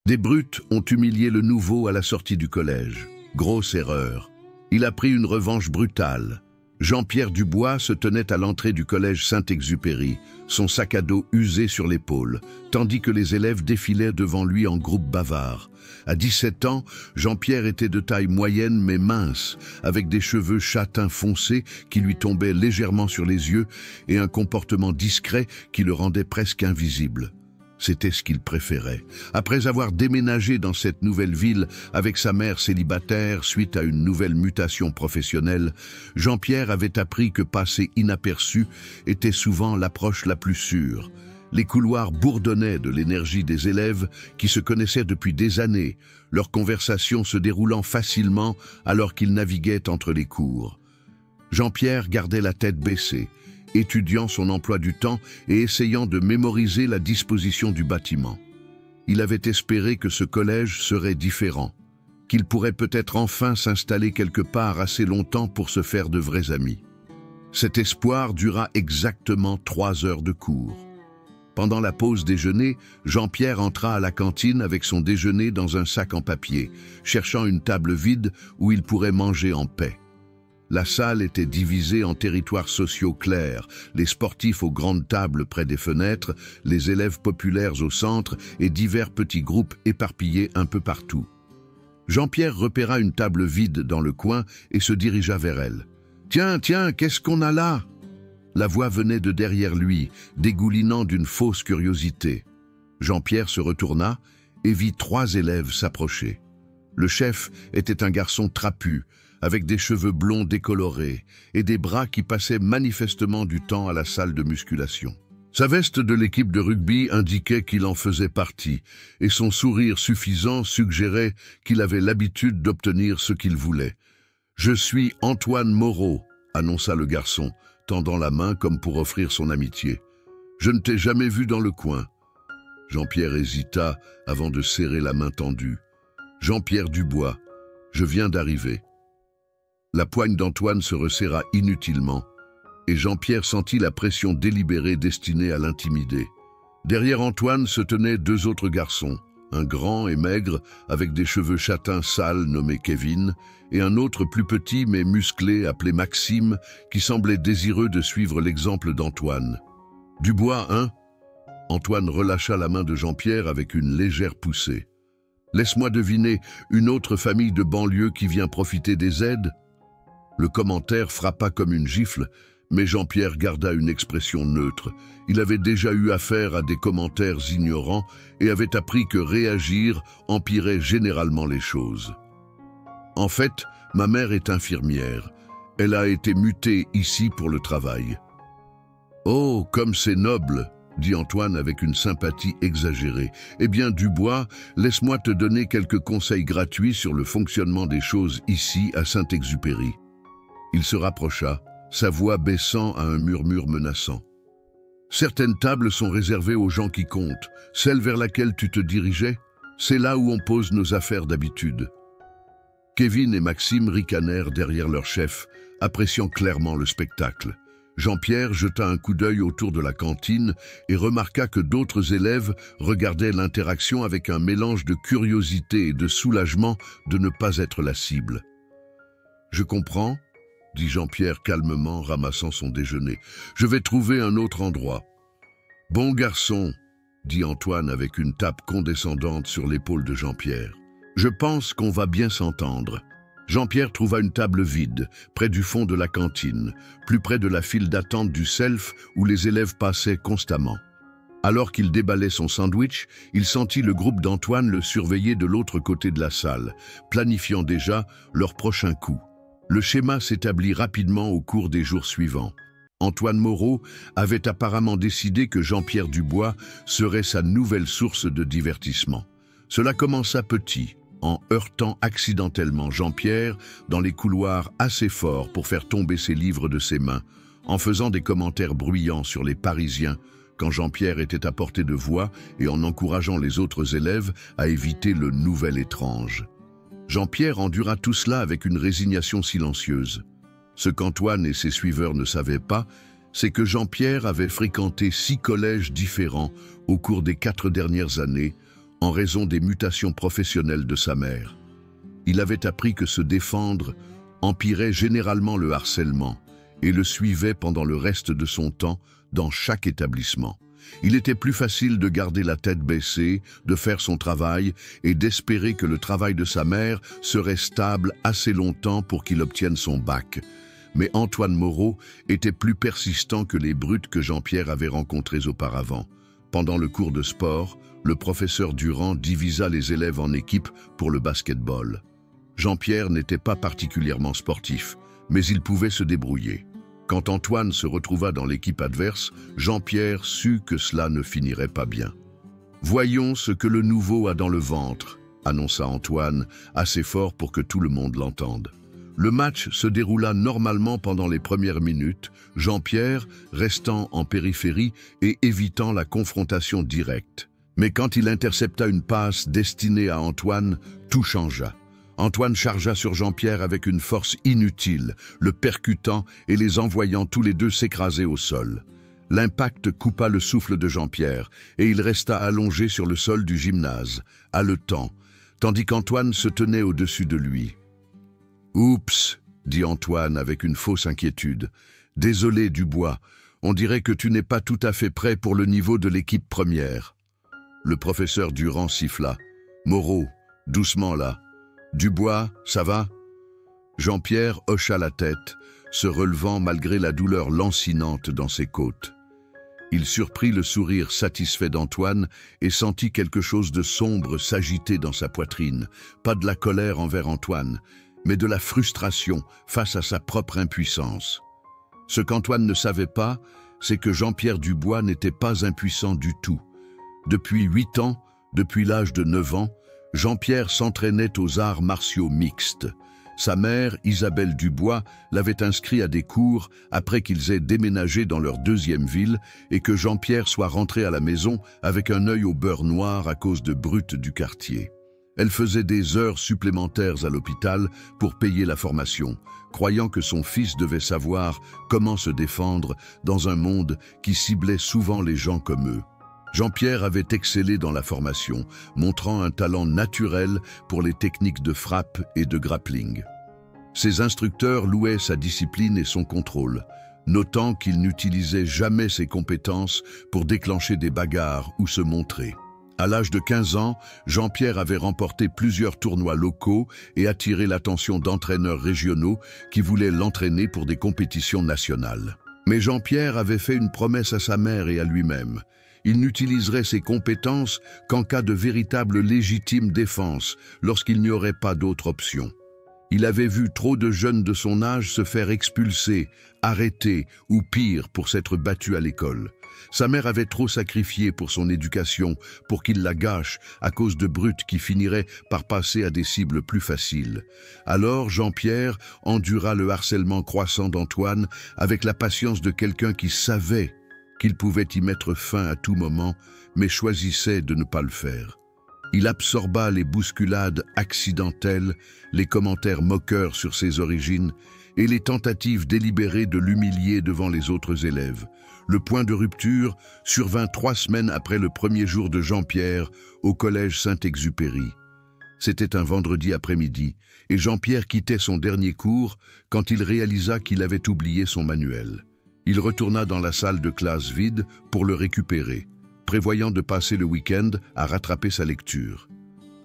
Des brutes ont humilié le nouveau à la sortie du collège. Grosse erreur. Il a pris une revanche brutale. Jean-Pierre Dubois se tenait à l'entrée du collège Saint-Exupéry, son sac à dos usé sur l'épaule, tandis que les élèves défilaient devant lui en groupe bavard. À 17 ans, Jean-Pierre était de taille moyenne mais mince, avec des cheveux châtains foncés qui lui tombaient légèrement sur les yeux et un comportement discret qui le rendait presque invisible. C'était ce qu'il préférait. Après avoir déménagé dans cette nouvelle ville avec sa mère célibataire suite à une nouvelle mutation professionnelle, Jean-Pierre avait appris que passer inaperçu était souvent l'approche la plus sûre. Les couloirs bourdonnaient de l'énergie des élèves qui se connaissaient depuis des années, leurs conversations se déroulant facilement alors qu'ils naviguaient entre les cours. Jean-Pierre gardait la tête baissée, étudiant son emploi du temps et essayant de mémoriser la disposition du bâtiment. Il avait espéré que ce collège serait différent, qu'il pourrait peut-être enfin s'installer quelque part assez longtemps pour se faire de vrais amis. Cet espoir dura exactement 3 heures de cours. Pendant la pause déjeuner, Jean-Pierre entra à la cantine avec son déjeuner dans un sac en papier, cherchant une table vide où il pourrait manger en paix. La salle était divisée en territoires sociaux clairs, les sportifs aux grandes tables près des fenêtres, les élèves populaires au centre et divers petits groupes éparpillés un peu partout. Jean-Pierre repéra une table vide dans le coin et se dirigea vers elle. « Tiens, qu'est-ce qu'on a là ?» La voix venait de derrière lui, dégoulinant d'une fausse curiosité. Jean-Pierre se retourna et vit 3 élèves s'approcher. Le chef était un garçon trapu, avec des cheveux blonds décolorés et des bras qui passaient manifestement du temps à la salle de musculation. Sa veste de l'équipe de rugby indiquait qu'il en faisait partie, et son sourire suffisant suggérait qu'il avait l'habitude d'obtenir ce qu'il voulait. « Je suis Antoine Moreau », annonça le garçon, tendant la main comme pour offrir son amitié. « Je ne t'ai jamais vu dans le coin. » Jean-Pierre hésita avant de serrer la main tendue. « Jean-Pierre Dubois, je viens d'arriver. » La poigne d'Antoine se resserra inutilement, et Jean-Pierre sentit la pression délibérée destinée à l'intimider. Derrière Antoine se tenaient 2 autres garçons, un grand et maigre avec des cheveux châtains sales nommé Kevin, et un autre plus petit mais musclé appelé Maxime qui semblait désireux de suivre l'exemple d'Antoine. « Dubois, hein ?» Antoine relâcha la main de Jean-Pierre avec une légère poussée. « Laisse-moi deviner, une autre famille de banlieue qui vient profiter des aides ?» Le commentaire frappa comme une gifle, mais Jean-Pierre garda une expression neutre. Il avait déjà eu affaire à des commentaires ignorants et avait appris que réagir empirait généralement les choses. « En fait, ma mère est infirmière. Elle a été mutée ici pour le travail. »« Oh, comme c'est noble !» dit Antoine avec une sympathie exagérée. « Eh bien, Dubois, laisse-moi te donner quelques conseils gratuits sur le fonctionnement des choses ici à Saint-Exupéry. » Il se rapprocha, sa voix baissant à un murmure menaçant. « Certaines tables sont réservées aux gens qui comptent. Celle vers laquelle tu te dirigeais, c'est là où on pose nos affaires d'habitude. » Kevin et Maxime ricanèrent derrière leur chef, appréciant clairement le spectacle. Jean-Pierre jeta un coup d'œil autour de la cantine et remarqua que d'autres élèves regardaient l'interaction avec un mélange de curiosité et de soulagement de ne pas être la cible. « Je comprends, » dit Jean-Pierre calmement, ramassant son déjeuner. « Je vais trouver un autre endroit. »« Bon garçon, » dit Antoine avec une tape condescendante sur l'épaule de Jean-Pierre. « Je pense qu'on va bien s'entendre. » Jean-Pierre trouva une table vide, près du fond de la cantine, plus près de la file d'attente du self où les élèves passaient constamment. Alors qu'il déballait son sandwich, il sentit le groupe d'Antoine le surveiller de l'autre côté de la salle, planifiant déjà leur prochain coup. Le schéma s'établit rapidement au cours des jours suivants. Antoine Moreau avait apparemment décidé que Jean-Pierre Dubois serait sa nouvelle source de divertissement. Cela commença petit, en heurtant accidentellement Jean-Pierre dans les couloirs assez forts pour faire tomber ses livres de ses mains, en faisant des commentaires bruyants sur les Parisiens quand Jean-Pierre était à portée de voix et en encourageant les autres élèves à éviter le nouvel étrange. Jean-Pierre endura tout cela avec une résignation silencieuse. Ce qu'Antoine et ses suiveurs ne savaient pas, c'est que Jean-Pierre avait fréquenté 6 collèges différents au cours des 4 dernières années, en raison des mutations professionnelles de sa mère. Il avait appris que se défendre empirait généralement le harcèlement et le suivait pendant le reste de son temps dans chaque établissement. Il était plus facile de garder la tête baissée, de faire son travail et d'espérer que le travail de sa mère serait stable assez longtemps pour qu'il obtienne son bac. Mais Antoine Moreau était plus persistant que les brutes que Jean-Pierre avait rencontrées auparavant. Pendant le cours de sport, le professeur Durand divisa les élèves en équipes pour le basket-ball. Jean-Pierre n'était pas particulièrement sportif, mais il pouvait se débrouiller. Quand Antoine se retrouva dans l'équipe adverse, Jean-Pierre sut que cela ne finirait pas bien. « Voyons ce que le nouveau a dans le ventre », annonça Antoine, assez fort pour que tout le monde l'entende. Le match se déroula normalement pendant les premières minutes, Jean-Pierre restant en périphérie et évitant la confrontation directe. Mais quand il intercepta une passe destinée à Antoine, tout changea. Antoine chargea sur Jean-Pierre avec une force inutile, le percutant et les envoyant tous les deux s'écraser au sol. L'impact coupa le souffle de Jean-Pierre et il resta allongé sur le sol du gymnase, haletant, tandis qu'Antoine se tenait au-dessus de lui. « Oups !» dit Antoine avec une fausse inquiétude. « Désolé, Dubois, on dirait que tu n'es pas tout à fait prêt pour le niveau de l'équipe première. » Le professeur Durand siffla. « Moreau, doucement là. Dubois, ça va ?» Jean-Pierre hocha la tête, se relevant malgré la douleur lancinante dans ses côtes. Il surprit le sourire satisfait d'Antoine et sentit quelque chose de sombre s'agiter dans sa poitrine, pas de la colère envers Antoine, mais de la frustration face à sa propre impuissance. Ce qu'Antoine ne savait pas, c'est que Jean-Pierre Dubois n'était pas impuissant du tout. Depuis 8 ans, depuis l'âge de 9 ans, Jean-Pierre s'entraînait aux arts martiaux mixtes. Sa mère, Isabelle Dubois, l'avait inscrit à des cours après qu'ils aient déménagé dans leur deuxième ville et que Jean-Pierre soit rentré à la maison avec un œil au beurre noir à cause de brutes du quartier. Elle faisait des heures supplémentaires à l'hôpital pour payer la formation, croyant que son fils devait savoir comment se défendre dans un monde qui ciblait souvent les gens comme eux. Jean-Pierre avait excellé dans la formation, montrant un talent naturel pour les techniques de frappe et de grappling. Ses instructeurs louaient sa discipline et son contrôle, notant qu'il n'utilisait jamais ses compétences pour déclencher des bagarres ou se montrer. À l'âge de 15 ans, Jean-Pierre avait remporté plusieurs tournois locaux et attiré l'attention d'entraîneurs régionaux qui voulaient l'entraîner pour des compétitions nationales. Mais Jean-Pierre avait fait une promesse à sa mère et à lui-même. Il n'utiliserait ses compétences qu'en cas de véritable légitime défense, lorsqu'il n'y aurait pas d'autre option. Il avait vu trop de jeunes de son âge se faire expulser, arrêter ou pire pour s'être battus à l'école. Sa mère avait trop sacrifié pour son éducation, pour qu'il la gâche à cause de brutes qui finiraient par passer à des cibles plus faciles. Alors Jean-Pierre endura le harcèlement croissant d'Antoine avec la patience de quelqu'un qui savait qu'il pouvait y mettre fin à tout moment, mais choisissait de ne pas le faire. Il absorba les bousculades accidentelles, les commentaires moqueurs sur ses origines et les tentatives délibérées de l'humilier devant les autres élèves. Le point de rupture survint 3 semaines après le premier jour de Jean-Pierre au collège Saint-Exupéry. C'était un vendredi après-midi et Jean-Pierre quittait son dernier cours quand il réalisa qu'il avait oublié son manuel. Il retourna dans la salle de classe vide pour le récupérer, prévoyant de passer le week-end à rattraper sa lecture.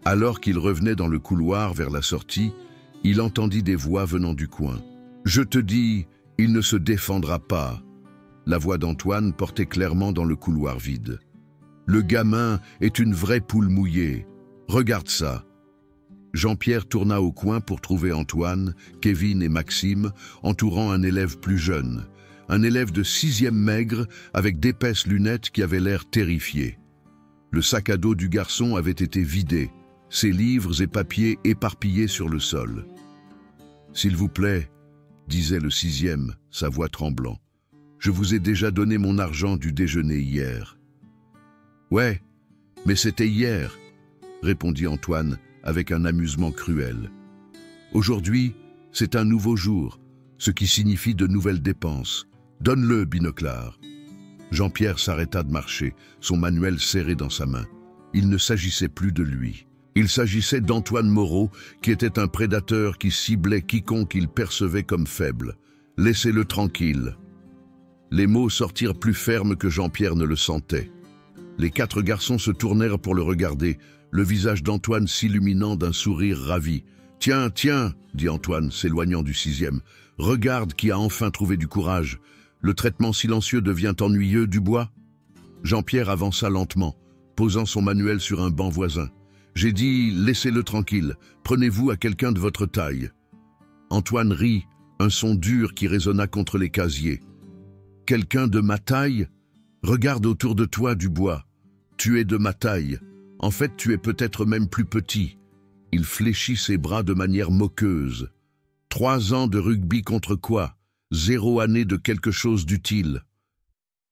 Alors qu'il revenait dans le couloir vers la sortie, il entendit des voix venant du coin. « Je te dis, il ne se défendra pas !» La voix d'Antoine portait clairement dans le couloir vide. « Le gamin est une vraie poule mouillée. Regarde ça !» Jean-Pierre tourna au coin pour trouver Antoine, Kevin et Maxime entourant un élève plus jeune. Un élève de 6e maigre avec d'épaisses lunettes qui avait l'air terrifié. Le sac à dos du garçon avait été vidé, ses livres et papiers éparpillés sur le sol. « S'il vous plaît, » disait le 6e, sa voix tremblant, « je vous ai déjà donné mon argent du déjeuner hier. »« Ouais, mais c'était hier, » répondit Antoine avec un amusement cruel. « Aujourd'hui, c'est un nouveau jour, ce qui signifie de nouvelles dépenses. Donne-le, Binoclard. » Jean-Pierre s'arrêta de marcher, son manuel serré dans sa main. il ne s'agissait plus de lui. Il s'agissait d'Antoine Moreau, qui était un prédateur qui ciblait quiconque il percevait comme faible. Laissez-le tranquille. Les mots sortirent plus fermes que Jean-Pierre ne le sentait. Les 4 garçons se tournèrent pour le regarder, le visage d'Antoine s'illuminant d'un sourire ravi. « Tiens, tiens !» dit Antoine, s'éloignant du 6e. « Regarde qui a enfin trouvé du courage. Le traitement silencieux devient ennuyeux, Dubois ?» Jean-Pierre avança lentement, posant son manuel sur un banc voisin. « J'ai dit, laissez-le tranquille. Prenez-vous à quelqu'un de votre taille. » Antoine rit, un son dur qui résonna contre les casiers. « Quelqu'un de ma taille ? Regarde autour de toi, Dubois. Tu es de ma taille. En fait, tu es peut-être même plus petit. » Il fléchit ses bras de manière moqueuse. 3 ans de rugby contre quoi? 0 année de quelque chose d'utile.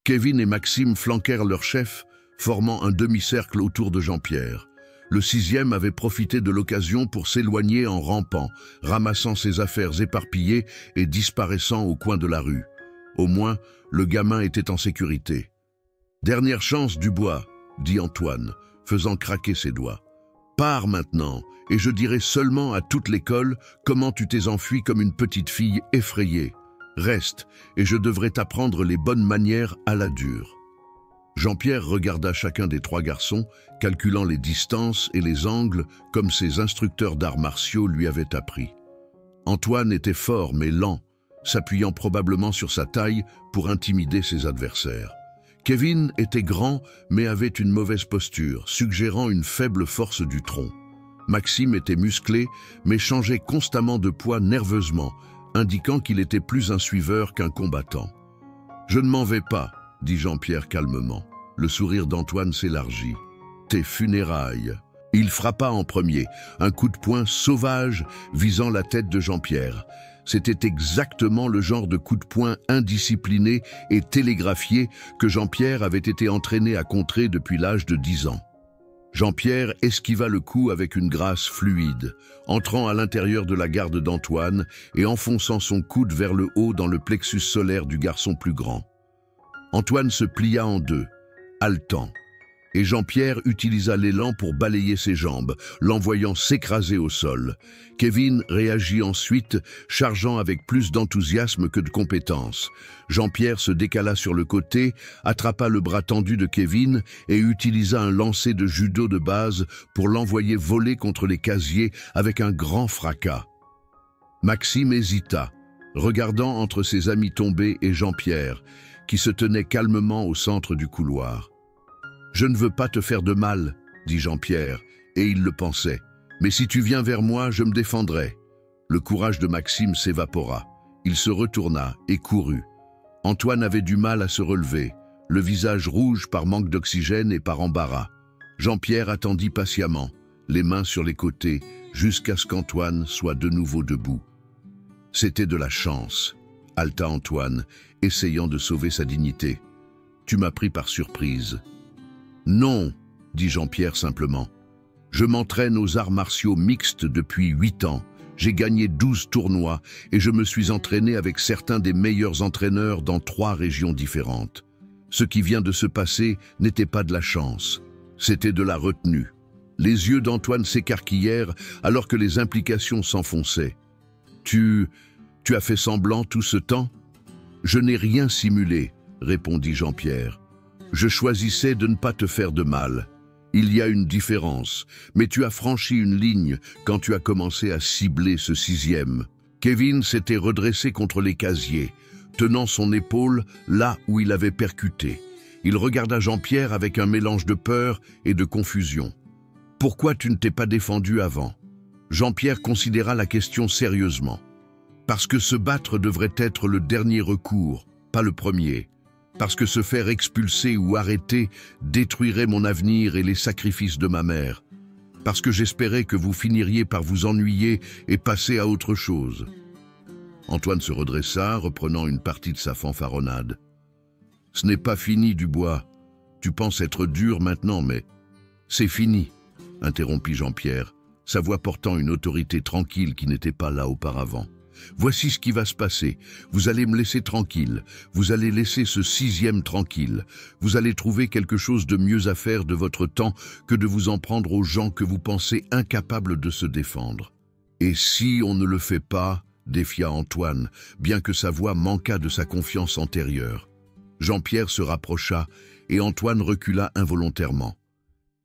Kevin et Maxime flanquèrent leur chef, formant un demi-cercle autour de Jean-Pierre. Le 6e avait profité de l'occasion pour s'éloigner en rampant, ramassant ses affaires éparpillées et disparaissant au coin de la rue. Au moins, le gamin était en sécurité. « Dernière chance, Dubois », dit Antoine, faisant craquer ses doigts. « Pars maintenant, et je dirai seulement à toute l'école comment tu t'es enfui comme une petite fille effrayée. Reste, et je devrais t'apprendre les bonnes manières à la dure. » Jean-Pierre regarda chacun des 3 garçons, calculant les distances et les angles comme ses instructeurs d'arts martiaux lui avaient appris. Antoine était fort mais lent, s'appuyant probablement sur sa taille pour intimider ses adversaires. Kevin était grand mais avait une mauvaise posture, suggérant une faible force du tronc. Maxime était musclé mais changeait constamment de poids nerveusement, indiquant qu'il était plus un suiveur qu'un combattant. « Je ne m'en vais pas », dit Jean-Pierre calmement. Le sourire d'Antoine s'élargit. « Tes funérailles !» Il frappa en premier, un coup de poing sauvage visant la tête de Jean-Pierre. C'était exactement le genre de coup de poing indiscipliné et télégraphié que Jean-Pierre avait été entraîné à contrer depuis l'âge de 10 ans. Jean-Pierre esquiva le coup avec une grâce fluide, entrant à l'intérieur de la garde d'Antoine et enfonçant son coude vers le haut dans le plexus solaire du garçon plus grand. Antoine se plia en 2, haletant, et Jean-Pierre utilisa l'élan pour balayer ses jambes, l'envoyant s'écraser au sol. Kevin réagit ensuite, chargeant avec plus d'enthousiasme que de compétence. Jean-Pierre se décala sur le côté, attrapa le bras tendu de Kevin et utilisa un lancer de judo de base pour l'envoyer voler contre les casiers avec un grand fracas. Maxime hésita, regardant entre ses amis tombés et Jean-Pierre, qui se tenait calmement au centre du couloir. « Je ne veux pas te faire de mal, » dit Jean-Pierre, et il le pensait. « Mais si tu viens vers moi, je me défendrai. » Le courage de Maxime s'évapora. Il se retourna et courut. Antoine avait du mal à se relever, le visage rouge par manque d'oxygène et par embarras. Jean-Pierre attendit patiemment, les mains sur les côtés, jusqu'à ce qu'Antoine soit de nouveau debout. « C'était de la chance », haleta Antoine, essayant de sauver sa dignité. « Tu m'as pris par surprise. » « Non, » dit Jean-Pierre simplement. « Je m'entraîne aux arts martiaux mixtes depuis 8 ans. J'ai gagné 12 tournois et je me suis entraîné avec certains des meilleurs entraîneurs dans 3 régions différentes. Ce qui vient de se passer n'était pas de la chance, c'était de la retenue. » Les yeux d'Antoine s'écarquillèrent alors que les implications s'enfonçaient. « Tu as fait semblant tout ce temps ?»« Je n'ai rien simulé, » répondit Jean-Pierre. « Je choisissais de ne pas te faire de mal. Il y a une différence, mais tu as franchi une ligne quand tu as commencé à cibler ce 6e. » Kevin s'était redressé contre les casiers, tenant son épaule là où il avait percuté. Il regarda Jean-Pierre avec un mélange de peur et de confusion. « Pourquoi tu ne t'es pas défendu avant ?» Jean-Pierre considéra la question sérieusement. « Parce que se battre devrait être le dernier recours, pas le premier. Parce que se faire expulser ou arrêter détruirait mon avenir et les sacrifices de ma mère. Parce que j'espérais que vous finiriez par vous ennuyer et passer à autre chose. » Antoine se redressa, reprenant une partie de sa fanfaronnade. « Ce n'est pas fini, Dubois. Tu penses être dur maintenant, mais c'est fini, » interrompit Jean-Pierre, sa voix portant une autorité tranquille qui n'était pas là auparavant. Voici ce qui va se passer. Vous allez me laisser tranquille. Vous allez laisser ce sixième tranquille. Vous allez trouver quelque chose de mieux à faire de votre temps que de vous en prendre aux gens que vous pensez incapables de se défendre. Et si on ne le fait pas, défia Antoine, bien que sa voix manquât de sa confiance antérieure. Jean-Pierre se rapprocha et Antoine recula involontairement.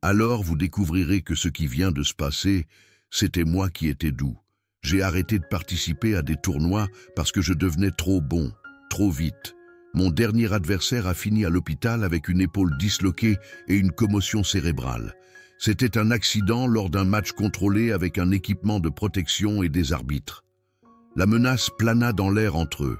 Alors vous découvrirez que ce qui vient de se passer, c'était moi qui étais doux. J'ai arrêté de participer à des tournois parce que je devenais trop bon, trop vite. Mon dernier adversaire a fini à l'hôpital avec une épaule disloquée et une commotion cérébrale. C'était un accident lors d'un match contrôlé avec un équipement de protection et des arbitres. La menace plana dans l'air entre eux.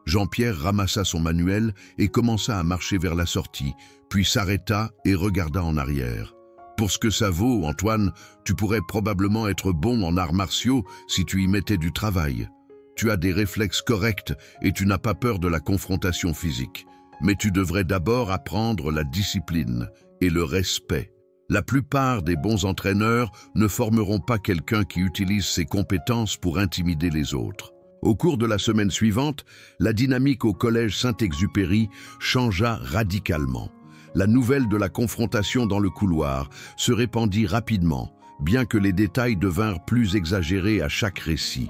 Jean-Pierre ramassa son manuel et commença à marcher vers la sortie, puis s'arrêta et regarda en arrière. Pour ce que ça vaut, Antoine, tu pourrais probablement être bon en arts martiaux si tu y mettais du travail. Tu as des réflexes corrects et tu n'as pas peur de la confrontation physique. Mais tu devrais d'abord apprendre la discipline et le respect. La plupart des bons entraîneurs ne formeront pas quelqu'un qui utilise ses compétences pour intimider les autres. Au cours de la semaine suivante, la dynamique au collège Saint-Exupéry changea radicalement. La nouvelle de la confrontation dans le couloir se répandit rapidement, bien que les détails devinrent plus exagérés à chaque récit.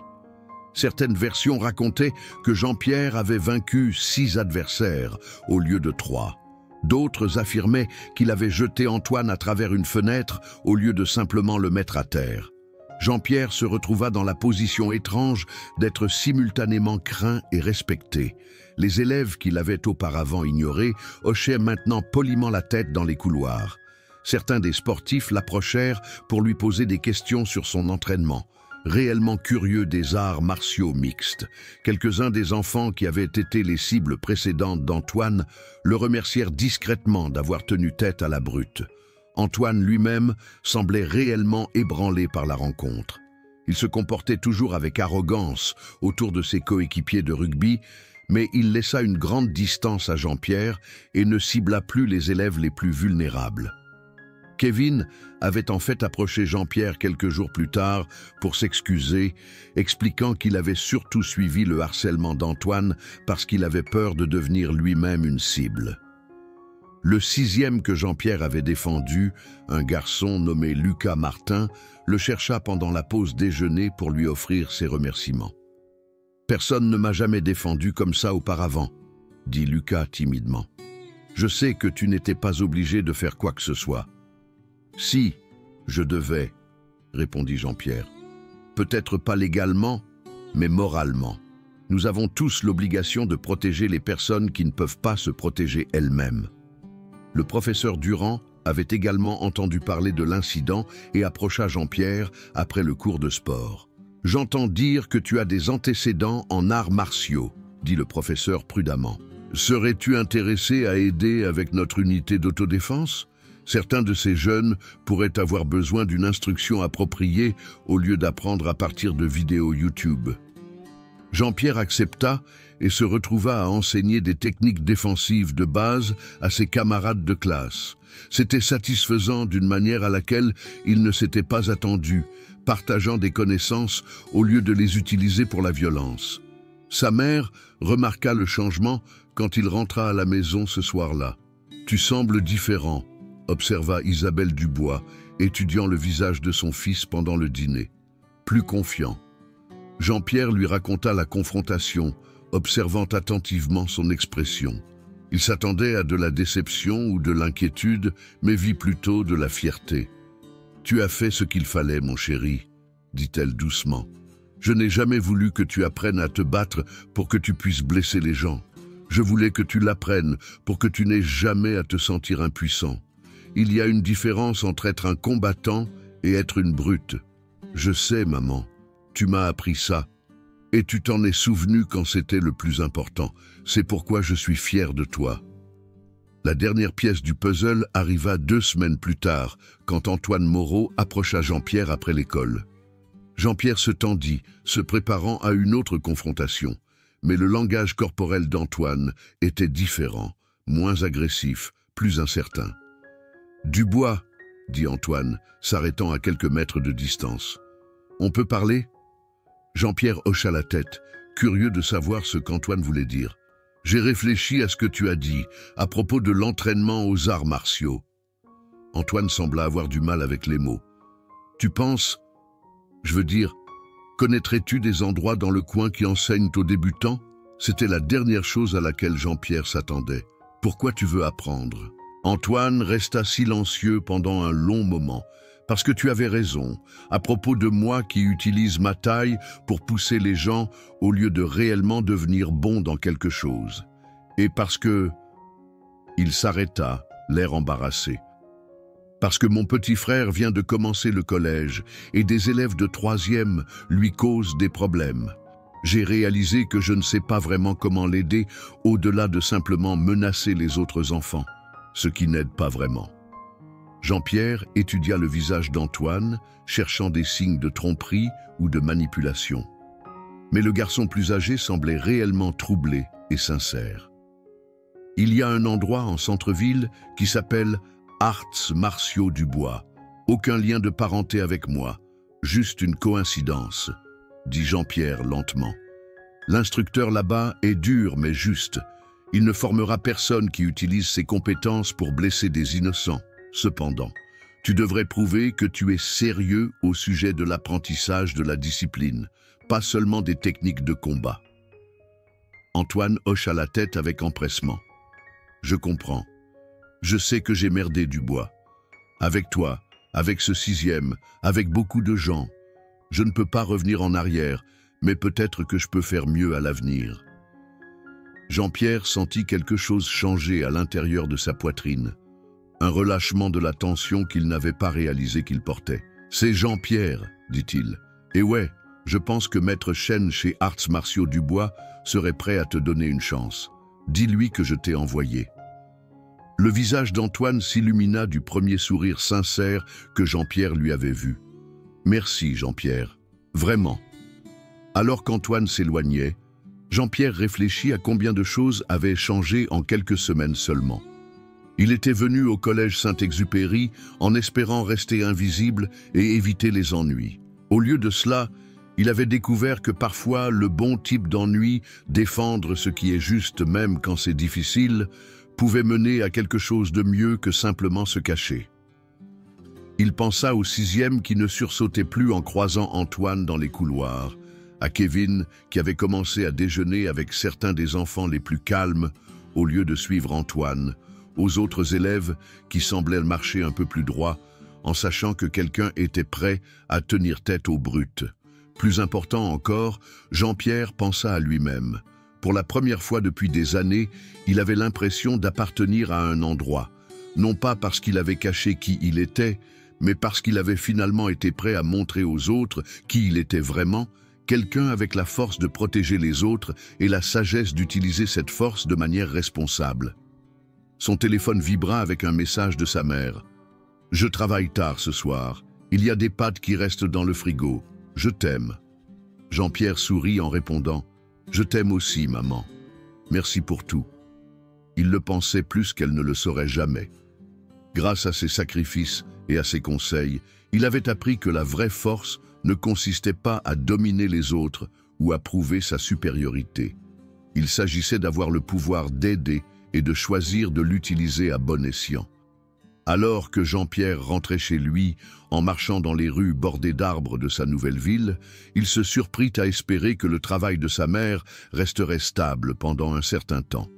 Certaines versions racontaient que Jean-Pierre avait vaincu 6 adversaires au lieu de 3. D'autres affirmaient qu'il avait jeté Antoine à travers une fenêtre au lieu de simplement le mettre à terre. Jean-Pierre se retrouva dans la position étrange d'être simultanément craint et respecté. Les élèves qui l'avaient auparavant ignoré hochaient maintenant poliment la tête dans les couloirs. Certains des sportifs l'approchèrent pour lui poser des questions sur son entraînement, réellement curieux des arts martiaux mixtes. Quelques-uns des enfants qui avaient été les cibles précédentes d'Antoine le remercièrent discrètement d'avoir tenu tête à la brute. Antoine lui-même semblait réellement ébranlé par la rencontre. Il se comportait toujours avec arrogance autour de ses coéquipiers de rugby, mais il laissa une grande distance à Jean-Pierre et ne cibla plus les élèves les plus vulnérables. Kevin avait en fait approché Jean-Pierre quelques jours plus tard pour s'excuser, expliquant qu'il avait surtout suivi le harcèlement d'Antoine parce qu'il avait peur de devenir lui-même une cible. Le 6e que Jean-Pierre avait défendu, un garçon nommé Lucas Martin, le chercha pendant la pause déjeuner pour lui offrir ses remerciements. « Personne ne m'a jamais défendu comme ça auparavant », dit Lucas timidement. « Je sais que tu n'étais pas obligé de faire quoi que ce soit. »« Si, je devais, » répondit Jean-Pierre. « Peut-être pas légalement, mais moralement. Nous avons tous l'obligation de protéger les personnes qui ne peuvent pas se protéger elles-mêmes. » Le professeur Durand avait également entendu parler de l'incident et approcha Jean-Pierre après le cours de sport. « J'entends dire que tu as des antécédents en arts martiaux, » dit le professeur prudemment. « Serais-tu intéressé à aider avec notre unité d'autodéfense ? Certains de ces jeunes pourraient avoir besoin d'une instruction appropriée au lieu d'apprendre à partir de vidéos YouTube. » Jean-Pierre accepta et se retrouva à enseigner des techniques défensives de base à ses camarades de classe. C'était satisfaisant d'une manière à laquelle il ne s'était pas attendu, partageant des connaissances au lieu de les utiliser pour la violence. Sa mère remarqua le changement quand il rentra à la maison ce soir-là. « Tu sembles différent », observa Isabelle Dubois, étudiant le visage de son fils pendant le dîner. « Plus confiant. » Jean-Pierre lui raconta la confrontation, observant attentivement son expression. Il s'attendait à de la déception ou de l'inquiétude, mais vit plutôt de la fierté. « Tu as fait ce qu'il fallait, mon chéri, » dit-elle doucement. « Je n'ai jamais voulu que tu apprennes à te battre pour que tu puisses blesser les gens. Je voulais que tu l'apprennes pour que tu n'aies jamais à te sentir impuissant. Il y a une différence entre être un combattant et être une brute. Je sais, maman. Tu m'as appris ça, et tu t'en es souvenu quand c'était le plus important. C'est pourquoi je suis fier de toi. » La dernière pièce du puzzle arriva 2 semaines plus tard, quand Antoine Moreau approcha Jean-Pierre après l'école. Jean-Pierre se tendit, se préparant à une autre confrontation, mais le langage corporel d'Antoine était différent, moins agressif, plus incertain. « Dubois, » dit Antoine, s'arrêtant à quelques mètres de distance. « On peut parler ?» Jean-Pierre hocha la tête, curieux de savoir ce qu'Antoine voulait dire. « J'ai réfléchi à ce que tu as dit, à propos de l'entraînement aux arts martiaux. » Antoine sembla avoir du mal avec les mots. « Tu penses, je veux dire, connaîtrais-tu des endroits dans le coin qui enseignent aux débutants ?» C'était la dernière chose à laquelle Jean-Pierre s'attendait. « Pourquoi tu veux apprendre ?» Antoine resta silencieux pendant un long moment. « Parce que tu avais raison, à propos de moi qui utilise ma taille pour pousser les gens au lieu de réellement devenir bon dans quelque chose. Et parce que... » Il s'arrêta, l'air embarrassé. « Parce que mon petit frère vient de commencer le collège et des élèves de 3e lui causent des problèmes. J'ai réalisé que je ne sais pas vraiment comment l'aider au-delà de simplement menacer les autres enfants, ce qui n'aide pas vraiment. » Jean-Pierre étudia le visage d'Antoine, cherchant des signes de tromperie ou de manipulation. Mais le garçon plus âgé semblait réellement troublé et sincère. « Il y a un endroit en centre-ville qui s'appelle Arts Martiaux du Bois. Aucun lien de parenté avec moi, juste une coïncidence, » dit Jean-Pierre lentement. « L'instructeur là-bas est dur mais juste. Il ne formera personne qui utilise ses compétences pour blesser des innocents. Cependant, tu devrais prouver que tu es sérieux au sujet de l'apprentissage de la discipline, pas seulement des techniques de combat. » Antoine hocha la tête avec empressement. « Je comprends. Je sais que j'ai merdé Dubois. Avec toi, avec ce 6e, avec beaucoup de gens. Je ne peux pas revenir en arrière, mais peut-être que je peux faire mieux à l'avenir. » Jean-Pierre sentit quelque chose changer à l'intérieur de sa poitrine. Un relâchement de la tension qu'il n'avait pas réalisé qu'il portait. « C'est Jean-Pierre, dit-il. Et ouais, je pense que Maître Chen chez Arts Martiaux du Bois serait prêt à te donner une chance. Dis-lui que je t'ai envoyé. » Le visage d'Antoine s'illumina du premier sourire sincère que Jean-Pierre lui avait vu. « Merci, Jean-Pierre. Vraiment. » Alors qu'Antoine s'éloignait, Jean-Pierre réfléchit à combien de choses avaient changé en quelques semaines seulement. Il était venu au collège Saint-Exupéry en espérant rester invisible et éviter les ennuis. Au lieu de cela, il avait découvert que parfois le bon type d'ennui, défendre ce qui est juste même quand c'est difficile, pouvait mener à quelque chose de mieux que simplement se cacher. Il pensa au 6e qui ne sursautait plus en croisant Antoine dans les couloirs, à Kevin qui avait commencé à déjeuner avec certains des enfants les plus calmes au lieu de suivre Antoine, aux autres élèves qui semblaient marcher un peu plus droit en sachant que quelqu'un était prêt à tenir tête aux brutes. Plus important encore, Jean-Pierre pensa à lui-même. Pour la première fois depuis des années, il avait l'impression d'appartenir à un endroit, non pas parce qu'il avait caché qui il était, mais parce qu'il avait finalement été prêt à montrer aux autres qui il était vraiment, quelqu'un avec la force de protéger les autres et la sagesse d'utiliser cette force de manière responsable. Son téléphone vibra avec un message de sa mère. « Je travaille tard ce soir. Il y a des pâtes qui restent dans le frigo. Je t'aime. » Jean-Pierre sourit en répondant « Je t'aime aussi, maman. Merci pour tout. » Il le pensait plus qu'elle ne le saurait jamais. Grâce à ses sacrifices et à ses conseils, il avait appris que la vraie force ne consistait pas à dominer les autres ou à prouver sa supériorité. Il s'agissait d'avoir le pouvoir d'aider et de choisir de l'utiliser à bon escient. Alors que Jean-Pierre rentrait chez lui, en marchant dans les rues bordées d'arbres de sa nouvelle ville, il se surprit à espérer que le travail de sa mère resterait stable pendant un certain temps.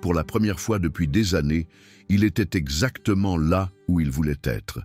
Pour la première fois depuis des années, il était exactement là où il voulait être.